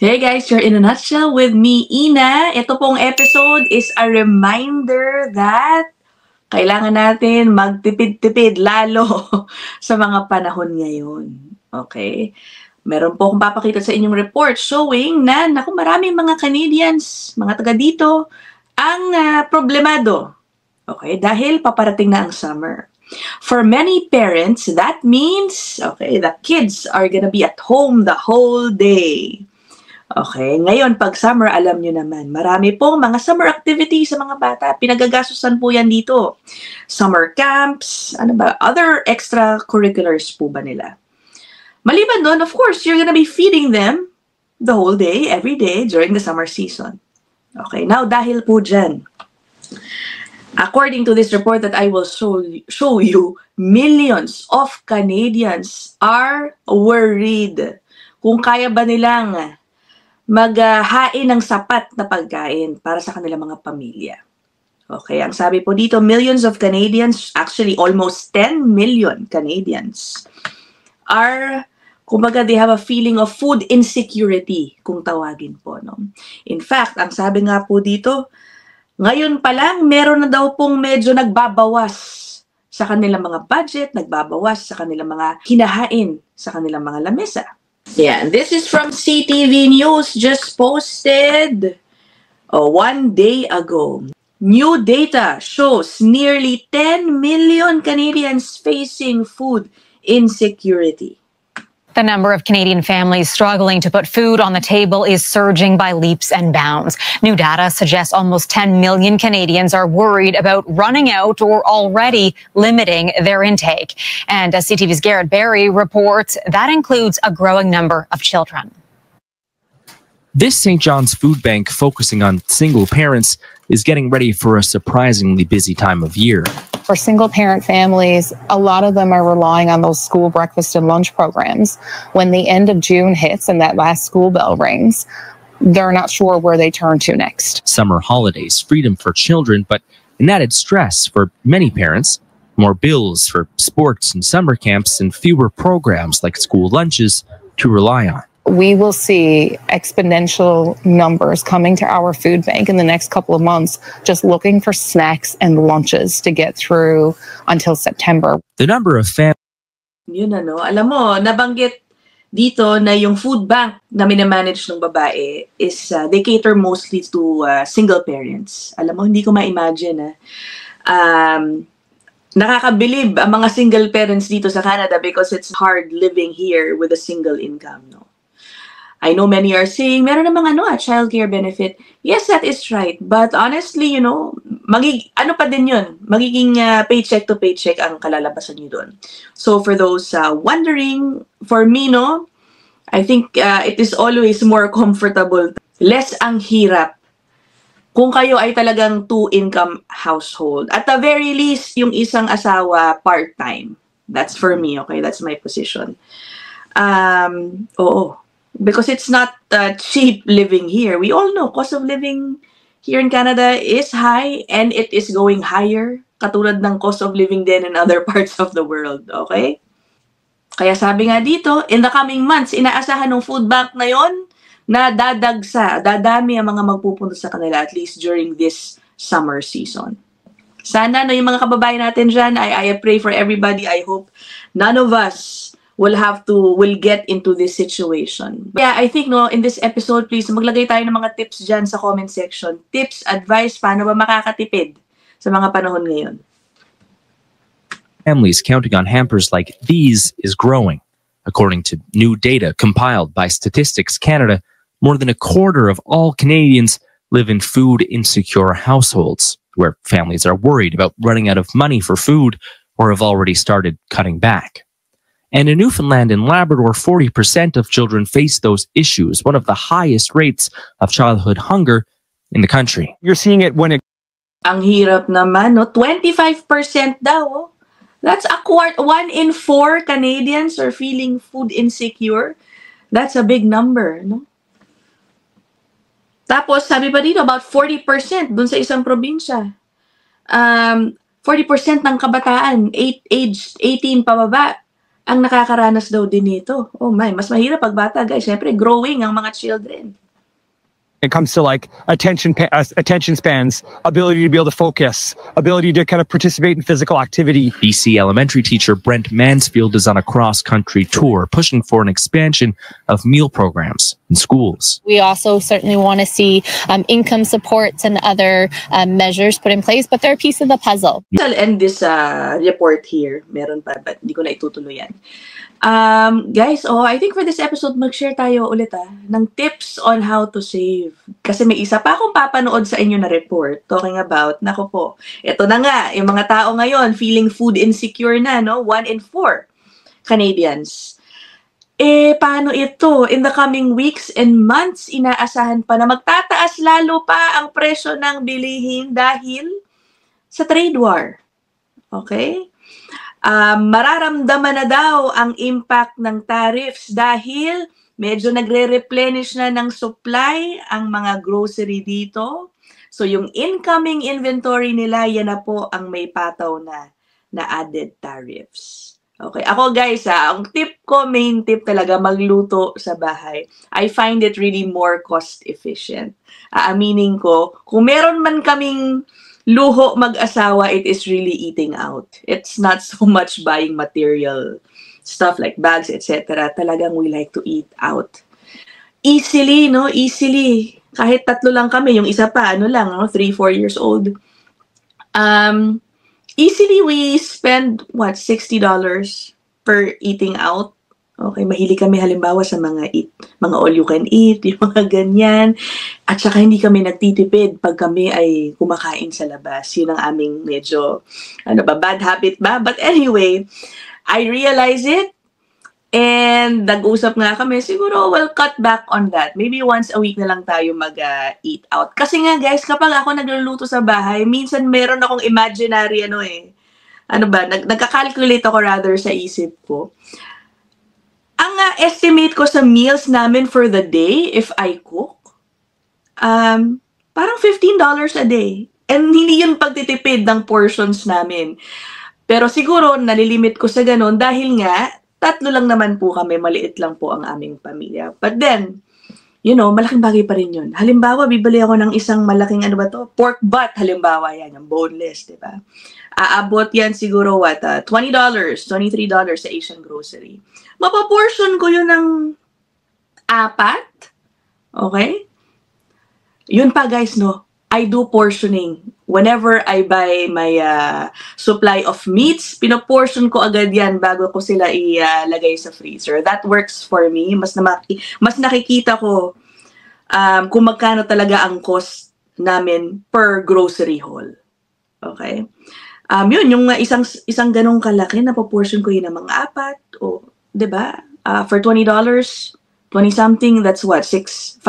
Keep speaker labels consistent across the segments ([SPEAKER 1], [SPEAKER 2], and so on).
[SPEAKER 1] Hey guys, you're in a nutshell with me, Ina. Ito pong episode is a reminder that kailangan natin magtipid-tipid lalo sa mga panahon ngayon. Okay? Meron po akong papakita sa inyong report showing na maraming mga Canadians, mga taga dito, ang problemado. Okay? Dahil paparating na ang summer. For many parents, that means, the kids are gonna be at home the whole day. Okay, ngayon pag summer, alam nyo naman, marami pong mga summer activities sa mga bata. Pinagagastusan po yan dito. Summer camps, other extracurriculars po ba nila. Maliban doon, of course, you're gonna be feeding them the whole day, every day, during the summer season. Okay, now dahil po dyan, according to this report that I will show you, millions of Canadians are worried kung kaya ba nilang maghain ng sapat na pagkain para sa kanilang mga pamilya. Okay, ang sabi po dito, millions of Canadians, actually almost 10 million Canadians, are, kumbaga, they have a feeling of food insecurity, kung tawagin po. No? In fact, ang sabi nga po dito, ngayon pa lang, meron na daw pong medyo nagbabawas sa kanilang mga budget, nagbabawas sa kanilang mga hinahain sa kanilang mga lamesa. Yeah, and this is from CTV News, just posted 1 day ago. New data shows nearly 10 million Canadians facing food insecurity.
[SPEAKER 2] The number of Canadian families struggling to put food on the table is surging by leaps and bounds. New data suggests almost 10 million Canadians are worried about running out or already limiting their intake. And as CTV's Garrett Berry reports, that includes a growing number of children.
[SPEAKER 3] This St. John's Food Bank, focusing on single parents, is getting ready for a surprisingly busy time of year.
[SPEAKER 4] For single-parent families, a lot of them are relying on those school breakfast and lunch programs. When the end of June hits and that last school bell rings, they're not sure where they turn to next.
[SPEAKER 3] Summer holidays, freedom for children, but an added stress for many parents. More bills for sports and summer camps and fewer programs like school lunches to rely on.
[SPEAKER 4] We will see exponential numbers coming to our food bank in the next couple of months, just looking for snacks and lunches to get through until September.
[SPEAKER 3] The number of families...
[SPEAKER 1] Yun alam mo, nabanggit dito na yung food bank na minamanage ng babae is, they cater mostly to single parents. Alam mo, hindi ko ma-imagine nakakabilib ang mga single parents dito sa Canada because it's hard living here with a single income, no? I know many are saying, meron namang childcare benefit. Yes, that is right. But honestly, pa din yun? Magiging paycheck to paycheck ang kalalabasan nyo doon. So for those wondering, for me, I think it is always more comfortable. Less ang hirap kung kayo ay talagang two-income household. At the very least, yung isang asawa part-time. That's for me, okay? That's my position. Because it's not cheap living here. We all know cost of living here in Canada is high and it is going higher. Katulad ng cost of living din in other parts of the world. Okay? Kaya sabi nga dito, in the coming months, inaasahan ng food bank na yon na dadami ang mga magpupunta sa kanila at least during this summer season. Sana yung mga kababayan natin dyan, I pray for everybody. I hope none of us will get into this situation. Yeah, I think in this episode, please, maglagay tayo ng mga tips dyan sa comment section. Tips, advice, paano ba makakatipid sa mga panahon ngayon.
[SPEAKER 3] Families counting on hampers like these is growing. According to new data compiled by Statistics Canada, more than a quarter of all Canadians live in food-insecure households, where families are worried about running out of money for food or have already started cutting back. And in Newfoundland and Labrador, 40% of children face those issues, one of the highest rates of childhood hunger in the country.
[SPEAKER 5] You're seeing it when it...
[SPEAKER 1] Ang hirap naman, 25% daw. That's a quarter. 1 in 4 Canadians are feeling food insecure. That's a big number, no? Tapos, sabi pa dito, about 40% dun sa isang probinsya. 40% ng kabataan, aged 18 pababa, ang nakakaranas daw din nito. Oh my, mas mahirap pag bata, guys. Siyempre, growing ang mga children.
[SPEAKER 5] It comes to like attention spans, ability to be able to focus, ability to kind of participate in physical activity.
[SPEAKER 3] BC elementary teacher Brent Mansfield is on a cross-country tour pushing for an expansion of meal programs in schools.
[SPEAKER 6] We also certainly want to see income supports and other measures put in place, but they're a piece of the puzzle.
[SPEAKER 1] I'll end this report here. Meron pa, but hindi ko na itutuloy yan. Guys, I think for this episode, mag-share tayo ulit ng tips on how to save. Kasi may isa pa akong papanood sa inyo na report talking about, nako po, ito na nga, yung mga tao ngayon feeling food insecure na, no? 1 in 4 Canadians. Paano ito? In the coming weeks and months, inaasahan pa na magtataas lalo pa ang presyo ng bilihin dahil sa trade war. Okay? Mararamdaman na daw ang impact ng tariffs dahil medyo nagre-replenish na ng supply ang mga grocery dito. So yung incoming inventory nila, yan na po ang may pataw na added tariffs. Okay, ako guys, ang tip ko, main tip talaga, magluto sa bahay. I find it really more cost efficient. Aaminin ko, kung meron man kaming luho mag-asawa, it is really eating out. It's not so much buying material stuff like bags, etc. Talagang we like to eat out. Easily, no? Easily. Kahit 3 lang kami, yung isa pa, 3, 4 years old. Easily we spend, $60 per eating out. Okay, mahilig kami halimbawa sa mga all you can eat, yung mga ganyan. At saka hindi kami nagtitipid pag kami ay kumakain sa labas. Yun ang aming medyo, bad habit ba? But anyway, I realize it. And nag-usap nga kami, siguro we'll cut back on that. Maybe once a week na lang tayo mag-eat out. Kasi nga guys, kapag ako nagluluto sa bahay, minsan meron akong imaginary, nagka-calculate ako rather sa isip ko. Ang estimate ko sa meals namin for the day, if I cook, parang $15 a day. And hindi yun pagtitipid ng portions namin. Pero siguro, nalilimit ko sa ganun dahil nga, 3 lang naman po kami, maliit lang po ang aming pamilya. But then, malaking bagay pa rin yun. Halimbawa, bibili ako ng isang malaking, pork butt, halimbawa yan, yung boneless, di ba? Aabot yan siguro, $20, $23 sa Asian grocery. Mapaportion ko yun ng 4. Okay? Yun pa guys, no? I do portioning. Whenever I buy my supply of meats, pinoportion ko agad yan bago ko sila ilagay sa freezer. That works for me. Mas nakikita ko kung magkano talaga ang cost namin per grocery haul. Okay? Yun, yung isang ganong kalaki, napoportion ko yun ng mga 4 diba? For $20, 20-something, that's what? $5-6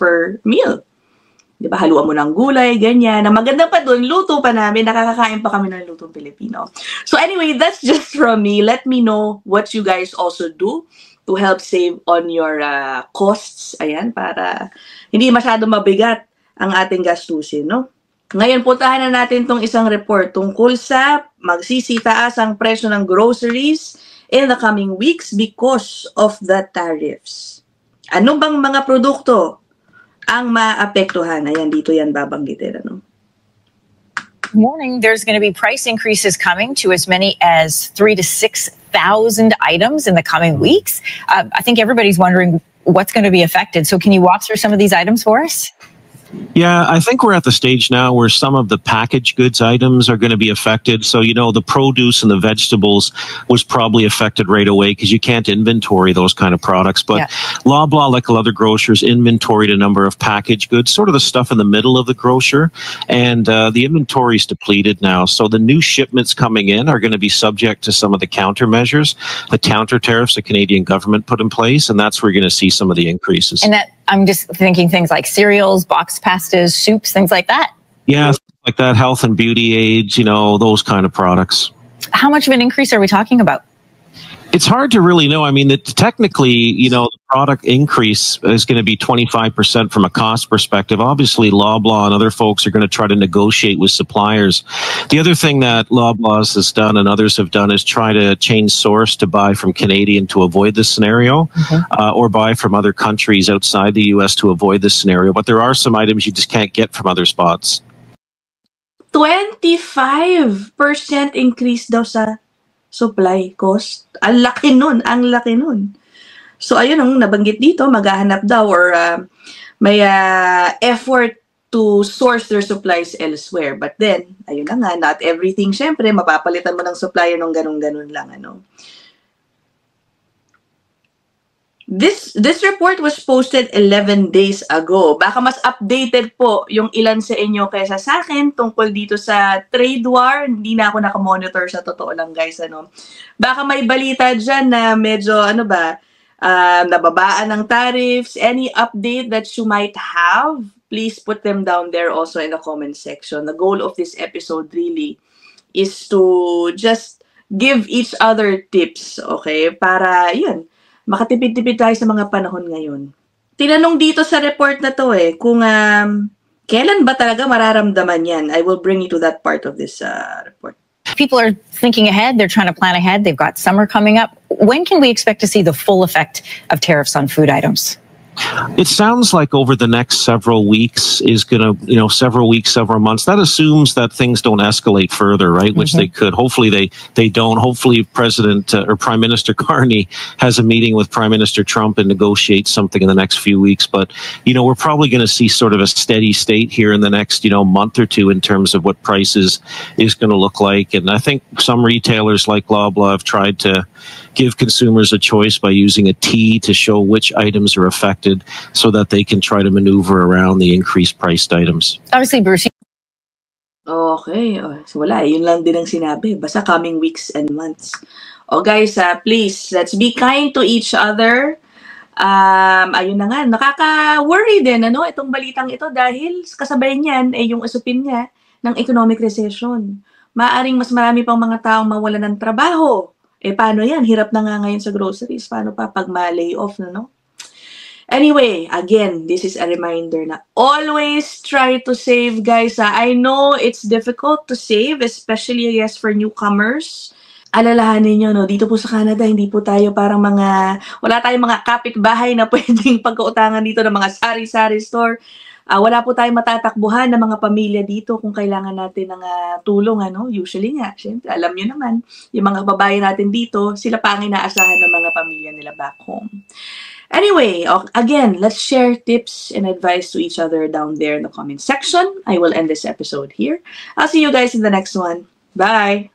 [SPEAKER 1] per meal. Diba? Haluan mo ng gulay, ganyan. Na maganda pa dun, luto pa namin. Nakakakain pa kami ng lutong Pilipino. So anyway, that's just from me. Let me know what you guys also do to help save on your costs. Ayan, para hindi masyado mabigat ang ating gastusin, no? Ngayon, puntahan na natin tong isang report tungkol sa magsisitaas ang presyo ng groceries in the coming weeks because of the tariffs. Ano bang mga produkto ang maapektuhan? Ayan, dito yan babanggitin.
[SPEAKER 7] Morning, there's going to be price increases coming to as many as 3,000 to 6,000 items in the coming weeks. I think everybody's wondering what's going to be affected. So can you walk through some of these items for us?
[SPEAKER 8] Yeah, I think we're at the stage now where some of the packaged goods items are going to be affected. So, the produce and the vegetables was probably affected right away because you can't inventory those kind of products. But Loblaw, like other grocers, inventoried a number of packaged goods, sort of the stuff in the middle of the grocer. And the inventory is depleted now. So the new shipments coming in are going to be subject to some of the countermeasures, the counter tariffs the Canadian government put in place. And that's where you're going to see some of the increases.
[SPEAKER 7] And that, I'm just thinking things like cereals, boxed pastas, soups, things like that.
[SPEAKER 8] Yeah, like that, health and beauty aids, those kind of products.
[SPEAKER 7] How much of an increase are we talking about?
[SPEAKER 8] It's hard to really know. I mean, technically, you know, the product increase is going to be 25% from a cost perspective. Obviously, Loblaw and other folks are going to try to negotiate with suppliers. The other thing that Loblaw has done and others have done is try to change source to buy from Canadian to avoid this scenario, or buy from other countries outside the U.S. to avoid this scenario. But there are some items you just can't get from other spots.
[SPEAKER 1] 25% increase daw sa supply cost. Ang laki nun, ang laki nun. So, ayun ang nabanggit dito, maghahanap daw or may effort to source their supplies elsewhere. But then, ayun na nga, not everything, syempre, mapapalitan mo ng supplier nung ganun-ganun lang, ano. This report was posted 11 days ago. Baka mas updated po yung ilan sa inyo kaysa sa akin tungkol dito sa trade war. Hindi na ako nakamonitor sa totoo lang, guys. Ano? Baka may balita dyan na medyo, ano ba, nababaan ng tariffs. Any update that you might have, please put them down there also in the comment section. The goal of this episode really is to just give each other tips, okay? Para, yun, makatipid-tipid tayo sa mga panahon ngayon. Tinanong dito sa report na to kung kailan ba talaga mararamdaman yan. I will bring you to that part of this report.
[SPEAKER 7] People are thinking ahead. They're trying to plan ahead. They've got summer coming up. When can we expect to see the full effect of tariffs on food items?
[SPEAKER 8] It sounds like over the next several weeks is going to, you know, several weeks, several months. That assumes that things don't escalate further, right? Which they could. Hopefully they don't. Hopefully President or Prime Minister Carney has a meeting with Prime Minister Trump and negotiates something in the next few weeks. But, you know, we're probably going to see sort of a steady state here in the next, you know, month or two in terms of what prices is going to look like. And I think some retailers like Loblaw have tried to give consumers a choice by using a T to show which items are affected so that they can try to maneuver around the increased priced items.
[SPEAKER 7] Obviously, Bruce.
[SPEAKER 1] Okay. So wala, yun lang din ang sinabi. Basta coming weeks and months. Guys, please, let's be kind to each other. Ayun na nga, nakaka-worry din, ano, itong balitang ito dahil kasabay niyan yung usapin niya ng economic recession. Maaring mas marami pang mga taong mawalan ng trabaho. Paano yan? Hirap na nga ngayon sa groceries. Paano pa pag ma-lay off, no? Anyway, again, this is a reminder na always try to save, guys. I know it's difficult to save, especially, I guess, for newcomers. Alalahanin nyo, no? Dito po sa Canada, hindi po tayo parang wala tayong mga kapitbahay na pwedeng pagkautangan dito ng mga sari-sari store. Wala po tayong matatakbuhan ng mga pamilya dito kung kailangan natin ng tulong, ano? Usually nga, syempre, alam nyo naman, yung mga babae natin dito, sila pa ang inaasahan ng mga pamilya nila back home. Anyway, again, let's share tips and advice to each other down there in the comment section. I will end this episode here. I'll see you guys in the next one. Bye!